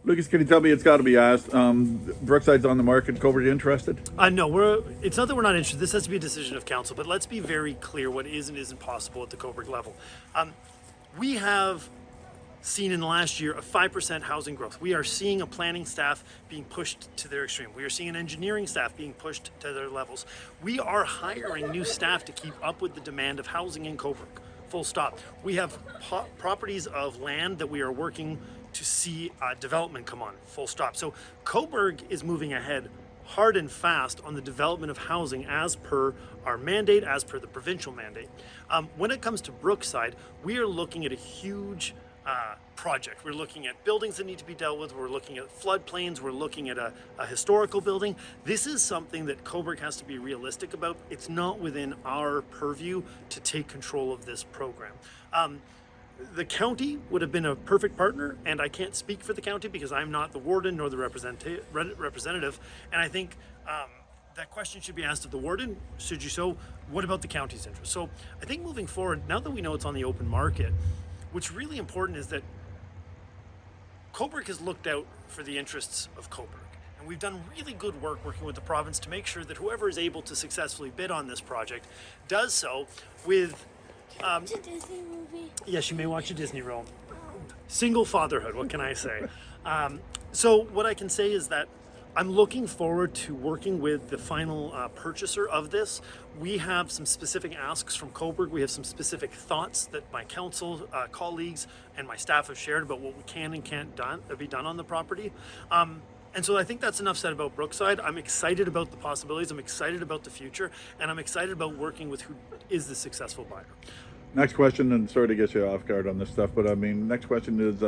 Lucas, can you tell me, it's got to be asked, Brookside's on the market, Cobourg interested? No, it's not that we're not interested. This has to be a decision of council, but let's be very clear what is and isn't possible at the Cobourg level. We have seen in the last year a 5% housing growth. We are seeing a planning staff being pushed to their extreme. We are seeing an engineering staff being pushed to their levels. We are hiring new staff to keep up with the demand of housing in Cobourg. Full stop. We have properties of land that we are working to see development come on. Full stop. So Cobourg is moving ahead hard and fast on the development of housing as per our mandate, as per the provincial mandate. When it comes to Brookside, we are looking at a huge project. We're looking at buildings that need to be dealt with. We're looking at floodplains. We're looking at a historical building. This is something that Cobourg has to be realistic about. It's not within our purview to take control of this program. The county would have been a perfect partner, and I can't speak for the county because I'm not the warden nor the representative. And I think that question should be asked of the warden, should you so, what about the county's interest? So I think moving forward, now that we know it's on the open market, what's really important is that Cobourg has looked out for the interests of Cobourg. And we've done really good work working with the province to make sure that whoever is able to successfully bid on this project does so with... It's a Disney movie. Yes, you may watch a Disney role. Single fatherhood, what can I say? So what I can say is that I'm looking forward to working with the final purchaser of this. We have some specific asks from Cobourg. We have some specific thoughts that my council colleagues and my staff have shared about what we can and can't be done on the property. And so I think that's enough said about Brookside. I'm excited about the possibilities. I'm excited about the future, and I'm excited about working with who is the successful buyer. Next question, and sorry to get you off guard on this stuff, but I mean, next question is,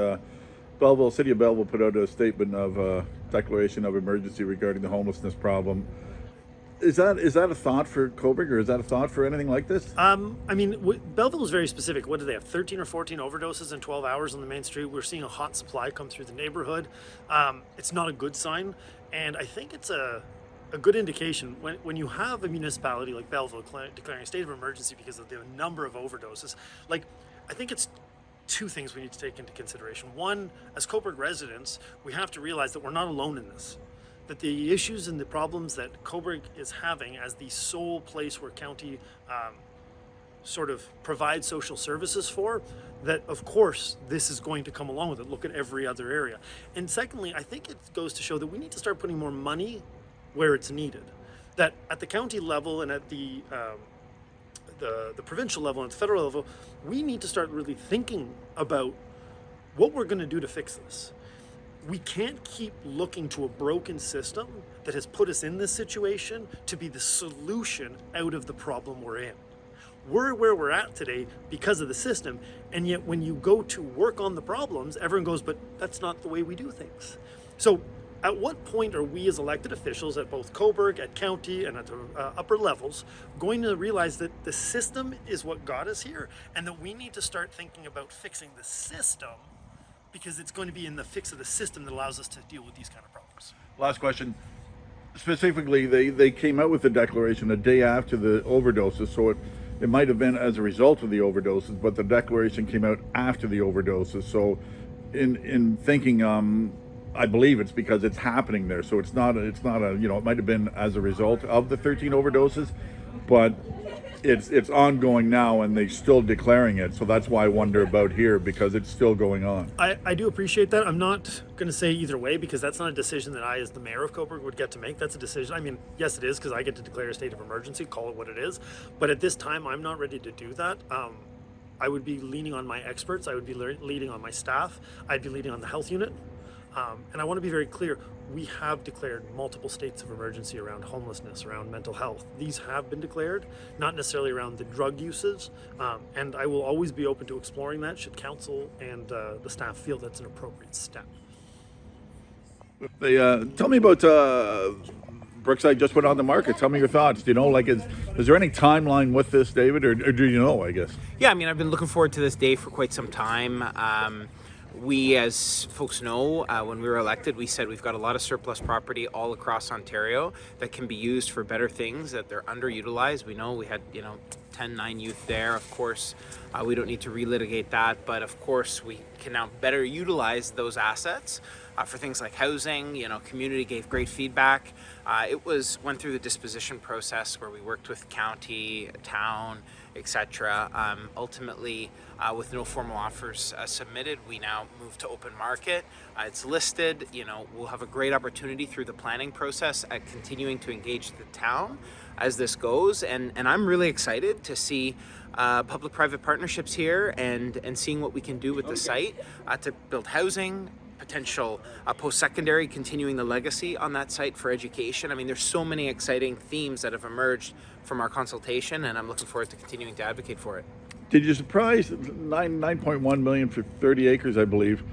Belleville, City of Belleville put out a statement of declaration of emergency regarding the homelessness problem. Is that a thought for Cobourg, or is that a thought for anything like this? I mean, Belleville is very specific. What do they have? 13 or 14 overdoses in 12 hours on the main street. We're seeing a hot supply come through the neighborhood. It's not a good sign, and I think it's a good indication when you have a municipality like Belleville declaring a state of emergency because of the number of overdoses. Like, I think it's two things we need to take into consideration. One, as Cobourg residents, we have to realize that we're not alone in this. That the issues and the problems that Cobourg is having as the sole place where county sort of provides social services for, that of course this is going to come along with it. Look at every other area. And secondly, I think it goes to show that we need to start putting more money where it's needed. That at the county level and at the provincial level and the federal level, we need to start really thinking about what we're going to do to fix this. We can't keep looking to a broken system that has put us in this situation to be the solution out of the problem we're in. We're where we're at today because of the system, and yet when you go to work on the problems, everyone goes, but that's not the way we do things. So at what point are we as elected officials at both Cobourg, at county, and at the upper levels going to realize that the system is what got us here, and that we need to start thinking about fixing the system, because it's going to be in the fix of the system that allows us to deal with these kind of problems. Last question. Specifically, they came out with the declaration a day after the overdoses, so it might have been as a result of the overdoses, but the declaration came out after the overdoses. So in thinking, I believe it's because it's happening there. So it's not a, it might have been as a result of the 13 overdoses, but it's ongoing now, and they're still declaring it. So that's why I wonder about here, because it's still going on. I do appreciate that. I'm not going to say either way, because that's not a decision that I, as the mayor of Cobourg, would get to make. That's a decision. I mean, yes, it is, because I get to declare a state of emergency, call it what it is. But at this time, I'm not ready to do that. I would be leaning on my experts. I would be leaning on my staff. I'd be leaning on the health unit. And I want to be very clear, we have declared multiple states of emergency around homelessness, around mental health. These have been declared, not necessarily around the drug uses. And I will always be open to exploring that should council and the staff feel that's an appropriate step. Tell me about Brookside just went on the market. Tell me your thoughts. Do you know, like, is there any timeline with this, David, or do you know, I guess? Yeah, I mean, I've been looking forward to this day for quite some time. We, as folks know, when we were elected, we said we've got a lot of surplus property all across Ontario that can be used for better things, that they're underutilized. We know we had, 10-9 youth there. Of course, we don't need to relitigate that, but of course we can now better utilize those assets. for things like housing. You know, community gave great feedback. It went through the disposition process where we worked with county, town, etc. Ultimately, with no formal offers submitted, we now move to open market. It's listed. You know, we'll have a great opportunity through the planning process at continuing to engage the town as this goes, and I'm really excited to see public-private partnerships here and seeing what we can do with the site to build housing, potential post-secondary, continuing the legacy on that site for education. I mean, there's so many exciting themes that have emerged from our consultation, and I'm looking forward to continuing to advocate for it. Did you surprise 9.1 million for 30 acres, I believe?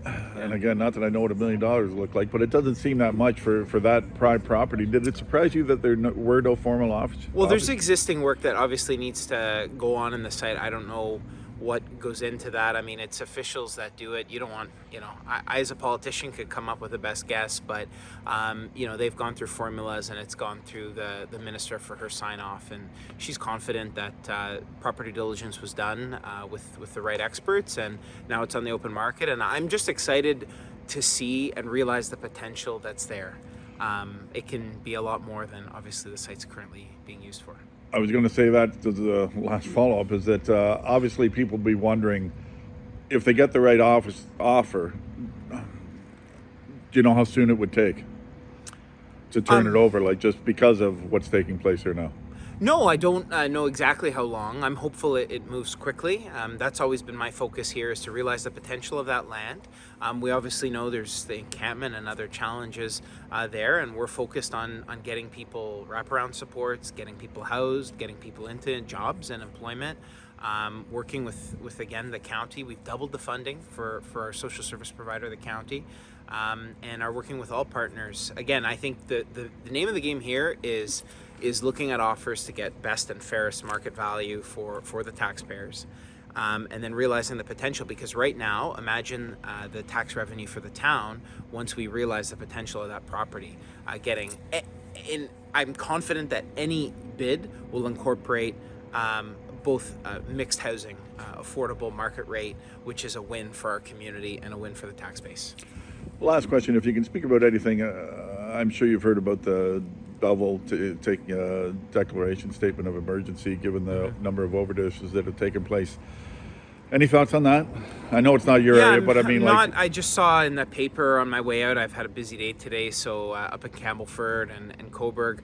And again, not that I know what $1 million look like, but it doesn't seem that much for that prime property. Did it surprise you that there were no formal offers? Well, there's existing work that obviously needs to go on in the site. I don't know what goes into that. I mean, it's officials that do it. You don't want, you know, I as a politician could come up with the best guess, but you know, they've gone through formulas and it's gone through the minister for her sign off, and she's confident that property diligence was done with the right experts, and now it's on the open market. And I'm just excited to see and realize the potential that's there. It can be a lot more than obviously the site's currently being used for. I was going to say that to the last follow-up is that obviously people will be wondering if they get the right offer, do you know how soon it would take to turn it over, like just because of what's taking place here now? No, I don't know exactly how long. I'm hopeful it moves quickly. That's always been my focus here, is to realize the potential of that land. We obviously know there's the encampment and other challenges there, and we're focused on getting people wraparound supports, getting people housed, getting people into jobs and employment. Working with again, the county. We've doubled the funding for our social service provider, the county, and are working with all partners. Again, I think the name of the game here is looking at offers to get best and fairest market value for the taxpayers, and then realizing the potential, because right now, imagine the tax revenue for the town once we realize the potential of that property getting in. I'm confident that any bid will incorporate both mixed housing, affordable market rate, which is a win for our community and a win for the tax base. Last question, if you can speak about anything, I'm sure you've heard about the Belleville taking a declaration statement of emergency given the number of overdoses that have taken place. Any thoughts on that? I know it's not your area, but I mean, I just saw in the paper on my way out. I've had a busy day today, so up in Campbellford and Cobourg.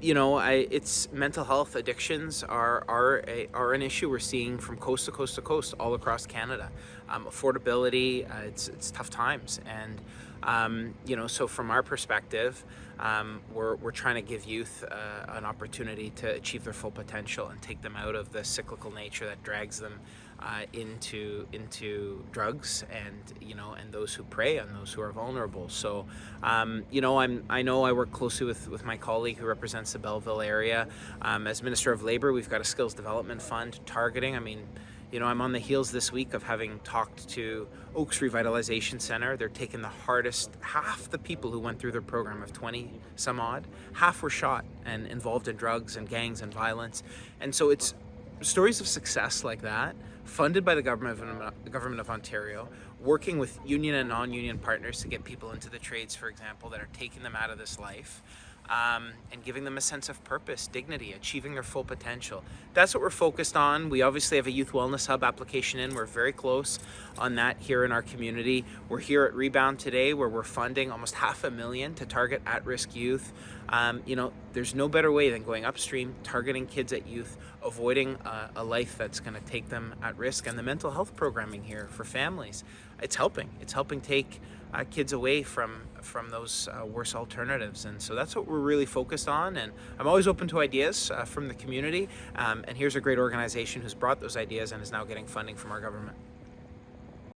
You know, it's mental health addictions are an issue we're seeing from coast to coast to coast all across Canada. Affordability, it's tough times, and you know, so from our perspective, we're trying to give youth an opportunity to achieve their full potential and take them out of the cyclical nature that drags them into drugs, and you know, and those who prey on those who are vulnerable. So you know, I know I work closely with my colleague who represents the Belleville area. As Minister of Labour, we've got a skills development fund targeting. I mean, you know, I'm on the heels this week of having talked to Oaks Revitalization Center. They're taking the hardest. Half the people who went through their program of 20 some odd, half were shot and involved in drugs and gangs and violence. And so it's stories of success like that, funded by the government of Ontario, working with union and non-union partners to get people into the trades, for example, that are taking them out of this life. And giving them a sense of purpose, dignity, achieving their full potential. That's what we're focused on. We obviously have a Youth Wellness Hub application in. We're very close on that here in our community. We're here at Rebound today, where we're funding almost $500,000 to target at-risk youth. You know, there's no better way than going upstream, targeting kids at youth, avoiding a life that's going to take them at risk. And the mental health programming here for families, it's helping. It's helping take kids away from those worse alternatives. And so that's what we're really focused on. And I'm always open to ideas from the community. And here's a great organization who's brought those ideas and is now getting funding from our government.